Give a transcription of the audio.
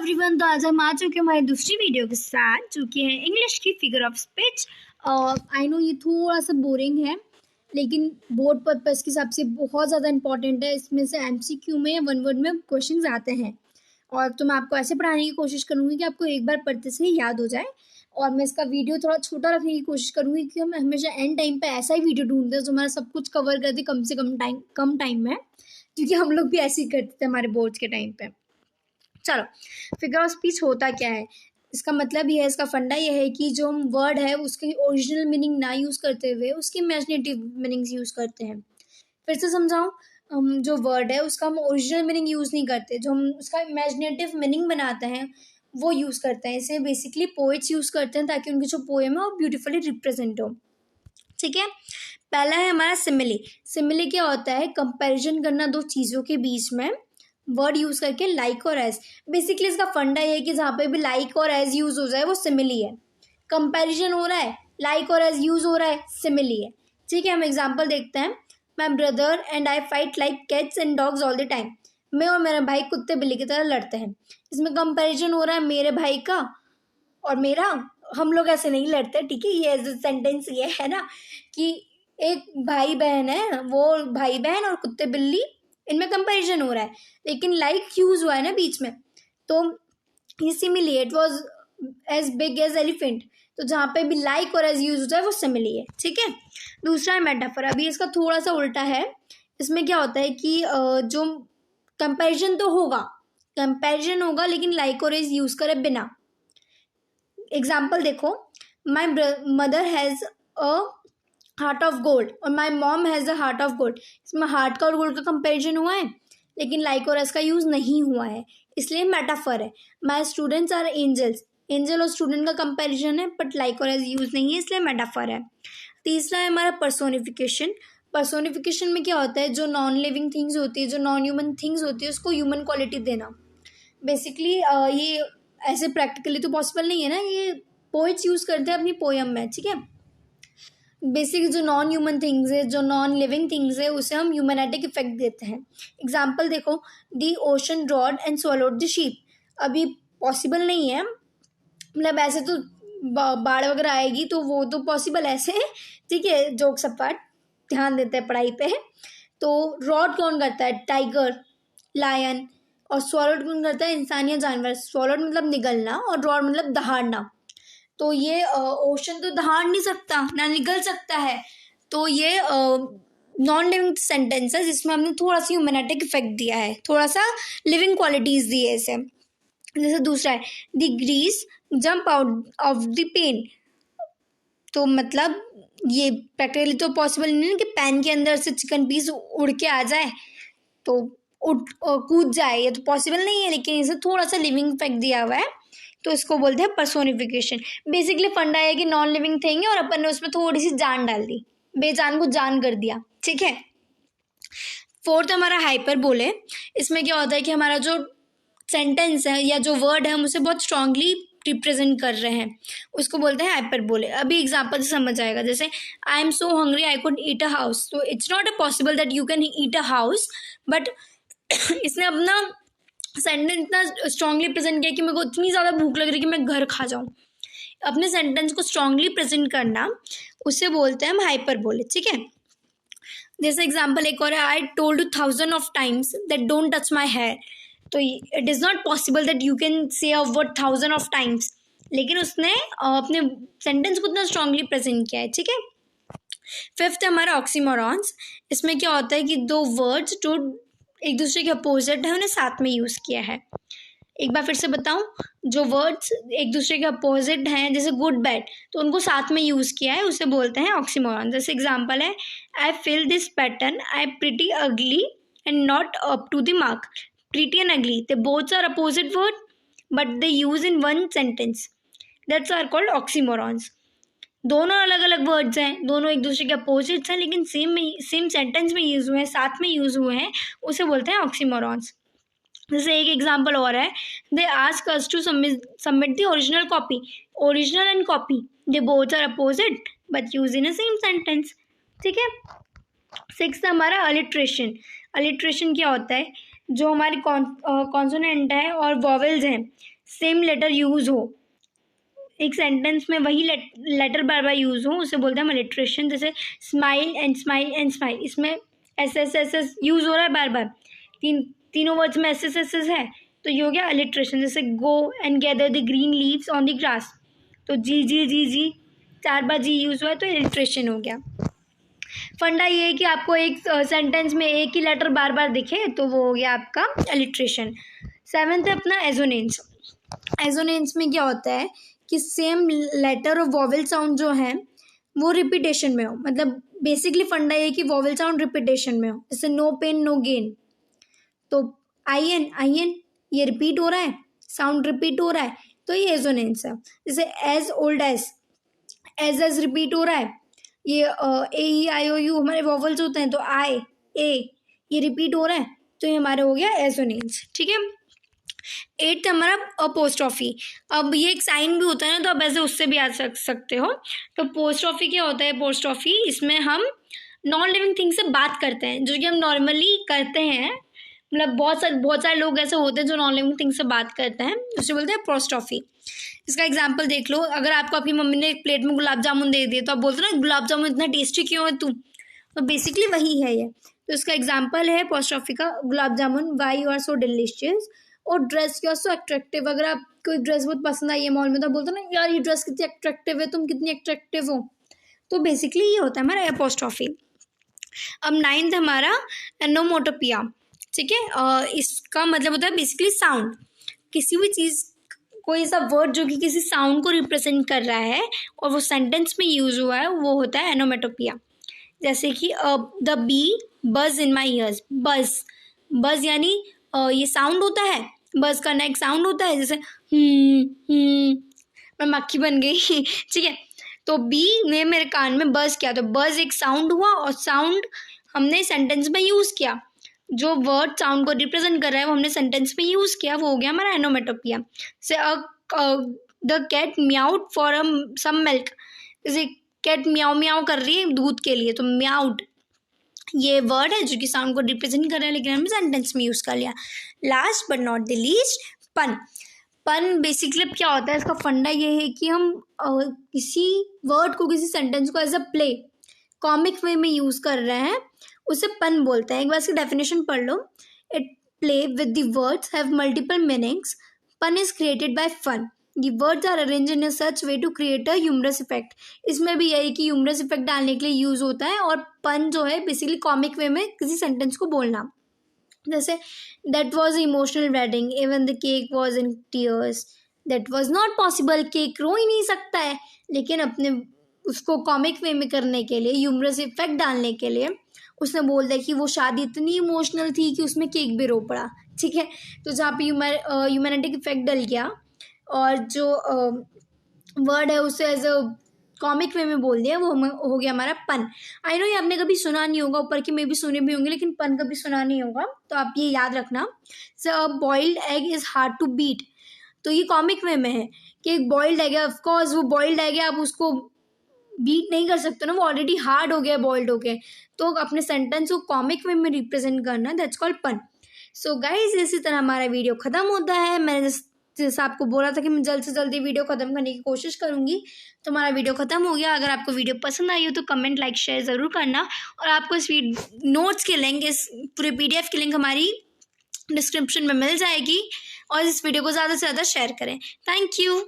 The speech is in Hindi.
एवरीवन, तो आज हम आ चुके हैं हमारी दूसरी वीडियो के साथ, जो कि है इंग्लिश की figure of speech. I know ये थोड़ा सा बोरिंग है, लेकिन बोर्ड पर्पस के हिसाब से बहुत ज़्यादा इंपॉर्टेंट है। इसमें से एमसीक्यू में वन वर्ड में क्वेश्चंस आते हैं, और तो मैं आपको ऐसे पढ़ाने की कोशिश करूँगी कि आपको एक बार पढ़ते से ही याद हो जाए। और मैं इसका वीडियो थोड़ा छोटा रखने की कोशिश करूँगी, कि हम हमेशा एंड टाइम पे ऐसा ही वीडियो ढूंढते हैं जो हमारा सब कुछ कवर कर दे कम से कम टाइम में, क्योंकि हम लोग भी ऐसे ही करते थे हमारे बोर्ड्स के टाइम पे। चलो, फिगर ऑफ स्पीच होता क्या है, इसका मतलब ये है, इसका फंडा ये है कि जो हम वर्ड है उसकी ओरिजिनल मीनिंग ना यूज़ करते हुए उसकी इमेजिनेटिव मीनिंग्स यूज़ करते हैं। फिर से समझाऊँ, हम जो वर्ड है उसका हम ओरिजिनल मीनिंग यूज़ नहीं करते, जो हम उसका इमेजिनेटिव मीनिंग बनाते हैं वो यूज़ करते हैं। इसे बेसिकली पोएट्स यूज़ करते हैं ताकि उनकी जो पोएम है वो ब्यूटीफुली रिप्रेजेंट हो। ठीक है, पहला है हमारा सिमिली। सिमिली क्या होता है, कंपैरिजन करना दो चीज़ों के बीच में वर्ड यूज करके, लाइक और एज। बेसिकली इसका फंडा ये है कि जहाँ पे भी लाइक और एज यूज हो जाए वो सिमिली है। कंपैरिजन हो रहा है, लाइक और एज यूज हो रहा है, सिमिली है। ठीक है, हम एग्जांपल देखते हैं। My brother and I fight like cats and dogs all the time. मैं और मेरा भाई कुत्ते बिल्ली की तरह लड़ते हैं। इसमें कंपैरिजन हो रहा है मेरे भाई का और मेरा। हम लोग ऐसे नहीं लड़ते, ठीक है। ये सेंटेंस ये है ना कि एक भाई बहन है, वो भाई बहन और कुत्ते बिल्ली, इनमें कंपैरिजन हो रहा है, लेकिन लाइक यूज हुआ है ना बीच में, तो ये simile. It was as big as elephant. तो जहाँ पे भी लाइक और एज यूज होता है वो सिमिली है। ठीक है, दूसरा है मेटाफर। अभी इसका थोड़ा सा उल्टा है। इसमें क्या होता है कि जो कंपैरिजन तो होगा, कंपैरिजन होगा, लेकिन लाइक और एज यूज करे बिना। एग्जाम्पल देखो, my mother has a heart of gold और my mom has a heart of gold. इसमें हार्ट का और गोल्ड का कंपैरिजन हुआ है, लेकिन लाइक और एज का यूज़ नहीं हुआ है, इसलिए मेटाफर है। My students are angels. Angel और स्टूडेंट का कंपैरिजन है, बट लाइक और एज यूज़ नहीं है, इसलिए मेटाफर है। तीसरा है हमारा पर्सोनिफिकेशन। पर्सोनिफिकेशन में क्या होता है, जो नॉन लिविंग थिंग्स होती है, जो नॉन ह्यूमन थिंग्स होती है, उसको ह्यूमन क्वालिटी देना। बेसिकली ये ऐसे प्रैक्टिकली तो पॉसिबल नहीं है ना, ये पोइट्स यूज़ करते हैं अपनी पोयम में। ठीक है, बेसिक जो नॉन ह्यूमन थिंग्स है, जो नॉन लिविंग थिंग्स है, उसे हम ह्यूमैनेटिक इफेक्ट देते हैं। एग्जाम्पल देखो, the ocean drowned and swallowed the ship. अभी पॉसिबल नहीं है, मतलब ऐसे तो बाढ़ वगैरह आएगी तो वो तो पॉसिबल ऐसे है। ठीक है, जोक सपाट, ध्यान देते हैं पढ़ाई पे। तो रॉड कौन करता है, टाइगर, लायन। और स्वॉलोड कौन करता है, इंसान या जानवर। स्वॉलोड मतलब निगलना और रॉड मतलब दहाड़ना। तो ये ओशन तो दहाड़ नहीं सकता ना निगल सकता है, तो ये नॉन लिविंग सेंटेंस है जिसमें हमने थोड़ा सा ह्यूमैनेटिक इफेक्ट दिया है, थोड़ा सा लिविंग क्वालिटीज दी है इसे। जैसे दूसरा है, the grease jump out of the pen. तो मतलब ये प्रैक्टिकली तो पॉसिबल नहीं है कि पैन के अंदर से चिकन पीस उड़ के आ जाए तो कूद जाए, ये तो पॉसिबल नहीं है, लेकिन इसे थोड़ा सा लिविंग इफेक्ट दिया हुआ है, तो इसको बोलते हैं पर्सोनिफिकेशन। बेसिकली फंडा है कि नॉन लिविंग थिंग है और अपन ने उसमें थोड़ी सी जान डाल दी, बेजान को जान कर दिया। ठीक है, फोर्थ हमारा हाइपरबोल है। इसमें क्या होता है कि हमारा जो सेंटेंस है या जो वर्ड है हम उसे बहुत स्ट्रांगली रिप्रेजेंट कर रहे हैं, उसको बोलते हैं हाइपरबोले। अभी एग्जांपल से समझ आएगा, जैसे I am so hungry I could eat a house. तो it's not a possible that you can eat a house, but इसने अपना सेंटेंस इतना स्ट्रांगली प्रेजेंट किया कि मेरे को इतनी ज़्यादा भूख लग रही है कि मैं घर खा जाऊँ। अपने सेंटेंस को स्ट्रांगली प्रेजेंट करना, उसे बोलते हैं हम हाइपरबोले। ठीक है, जैसे एग्जांपल एक और है, I told you 1000 of times that don't touch my hair. तो it is not possible that you can say a word 1000 of times, लेकिन उसने अपने सेंटेंस को इतना स्ट्रांगली प्रेजेंट किया है। ठीक है, फिफ्थ है हमारा ऑक्सीमोरॉन्स। इसमें क्या होता है कि दो वर्ड्स जो एक दूसरे के अपोजिट है उन्हें साथ में यूज़ किया है। एक बार फिर से बताऊं, जो वर्ड्स एक दूसरे के अपोजिट हैं, जैसे गुड बैड, तो उनको साथ में यूज़ किया है, उसे बोलते हैं ऑक्सीमोरॉन। जैसे एग्जांपल है, I feel this pattern, I pretty ugly and not up to the mark. Pretty and ugly, they both are opposite word but they use in one sentence, that's are called oxymorons. दोनों अलग अलग वर्ड्स हैं, दोनों एक दूसरे के अपोजिट्स हैं, लेकिन सेम सेंटेंस में यूज़ हुए हैं, साथ में यूज़ हुए हैं, उसे बोलते हैं ऑक्सीमोरॉन्स। जैसे एक एग्जांपल और है, they ask us to submit the original copy. Original and copy, they both are opposite but use in a same sentence. ठीक है, सिक्स हमारा अलिट्रेशन। अलिट्रेशन क्या होता है, जो हमारी कॉन्सोनेंट है और वॉवेल्स हैं सेम लेटर यूज़ हो, एक सेंटेंस में वही लेटर बार बार यूज़ हो, उसे बोलते हैं हम अलिट्रेशन। जैसे smile and smile and smile, इसमें S S S S use हो रहा है बार बार, तीनों वर्ड्स में एस एस एस एस है, तो ये हो गया अलिट्रेशन। जैसे go and gather the green leaves on the grass, तो जी जी जी जी 4 बार जी यूज़ हुआ है, तो अलिट्रेशन हो गया। फंडा ये है कि आपको एक सेंटेंस में एक ही लेटर बार बार दिखे, तो वो हो गया आपका अलिट्रेशन। 7th है अपना एजोनेंस। एजोनेंस में क्या होता है कि सेम लेटर और वॉवेल साउंड जो है वो रिपीटेशन में हो, मतलब बेसिकली फंडा ये कि वॉवेल साउंड रिपीटेशन में हो। जैसे नो पेन नो गेन, तो आई एन ये रिपीट हो रहा है, साउंड रिपीट हो रहा है, तो ये एजोनेंस है। जैसे एज ओल्ड एज रिपीट हो रहा है, ये ए ई आई ओ यू हमारे वॉवल्स होते हैं, तो आई ए ये रिपीट हो रहा है, तो ये हमारा हो गया एजोनेंस। ठीक है। 8th हमारा अपोस्ट्रॉफी। अब ये एक साइन भी होता है ना, तो आप ऐसे उससे भी आ सकते हो। तो पोस्ट्रॉफी क्या होता है? पोस्ट्रॉफी, इसमें हम नॉन लिविंग थिंग से बात करते हैं, जो कि हम नॉर्मली करते हैं, मतलब बहुत सारे लोग ऐसे होते हैं जो नॉन लिविंग थिंग से बात करते हैं, उसे बोलते हैं पोस्ट्रॉफी। इसका एग्जाम्पल देख लो, अगर आपको आपकी मम्मी ने एक प्लेट में गुलाब जामुन दे दिए, तो आप बोलते हो ना गुलाब जामुन इतना टेस्टी क्यों है तू, तो बेसिकली वही है ये। तो इसका एग्जाम्पल है पोस्ट्रॉफी का, gulab jamun, why you are so delicious. और dress you are so attractive, अगर आप कोई ड्रेस बहुत पसंद आई है मॉल में, तो आप बोलते हो ना यार ये ड्रेस कितनी अट्रैक्टिव है, तुम कितनी अट्रैक्टिव हो, तो बेसिकली ये होता है हमारा एपोस्ट्रॉफी। अब 9th हमारा एनोमोटोपिया। ठीक है, इसका मतलब होता है बेसिकली साउंड, किसी भी चीज़, कोई ऐसा वर्ड जो कि किसी साउंड को रिप्रेजेंट कर रहा है और वो सेंटेंस में यूज हुआ है, वो होता है एनोमेटोपिया। जैसे कि द बी बज इन माई ईयर्स, बज यानी ये साउंड होता है, बज करना एक साउंड होता है, जैसे मैं मक्खी बन गई ठीक है, तो बी ने मेरे कान में बज किया, तो बज एक साउंड हुआ, और साउंड हमने सेंटेंस में यूज़ किया, जो वर्ड साउंड को रिप्रेजेंट कर रहा है वो हमने सेंटेंस में यूज़ किया, वो हो गया हमारा onomatopoeia. Say the cat meowed for some milk, जैसे कैट म्याऊ म्याऊ कर रही है दूध के लिए, तो म्याउड ये वर्ड है जो कि साउंड को रिप्रेजेंट कर रहा है, लेकिन हमने सेंटेंस में यूज़ कर लिया। Last but not the least, पन बेसिकली क्या होता है, इसका फंडा ये है कि हम किसी वर्ड को, किसी सेंटेंस को as a play comic way में यूज़ कर रहे हैं, उसे पन बोलते हैं। एक बार इसकी डेफिनेशन पढ़ लो, it play with the words have multiple meanings, pun is created by fun, the words are arrange in a such way to create a humorous effect. इसमें भी यही कि ह्यूमरस इफेक्ट डालने के लिए यूज़ होता है, और पन जो है बेसिकली कॉमिक वे में किसी सेंटेंस को बोलना। जैसे that was emotional wedding even the cake was in tears, that was not possible, cake रो ही नहीं सकता है, लेकिन अपने उसको कॉमिक वे में करने के लिए, ह्यूमरस इफेक्ट डालने के लिए उसने बोल दिया कि वो शादी इतनी इमोशनल थी कि उसमें केक भी रो पड़ा। ठीक है, तो जहाँ पे ह्यूमैनिटिक इफेक्ट डल गया और जो वर्ड है उसे एज अ कॉमिक वे में बोल दिया, वो हो गया हमारा पन। आई नो ये आपने कभी सुना नहीं होगा, ऊपर के में भी सुने भी होंगे, लेकिन पन कभी सुना नहीं होगा, तो आप ये याद रखना। So boiled egg is hard to beat, तो ये कॉमिक वे में है कि एक बॉइल्ड एग है, ऑफकोर्स वो बॉइल्ड एग है, आप उसको बीट नहीं कर सकते ना, वो ऑलरेडी हार्ड हो गया, बॉइल्ड हो गया, तो अपने सेंटेंस को कॉमिक वे में रिप्रेजेंट करना, दैट्स कॉल्ड पन। सो गाइज इसी तरह हमारा वीडियो ख़त्म होता है। मैंने जैसे आपको बोला था कि मैं जल्द से जल्दी वीडियो ख़त्म करने की कोशिश करूँगी, तो हमारा वीडियो ख़त्म हो गया। अगर आपको वीडियो पसंद आई हो तो कमेंट लाइक शेयर ज़रूर करना, और आपको इस नोट्स के लिंक, इस पूरे PDF की लिंक हमारी डिस्क्रिप्शन में मिल जाएगी, और इस वीडियो को ज़्यादा से ज़्यादा शेयर करें। Thank you.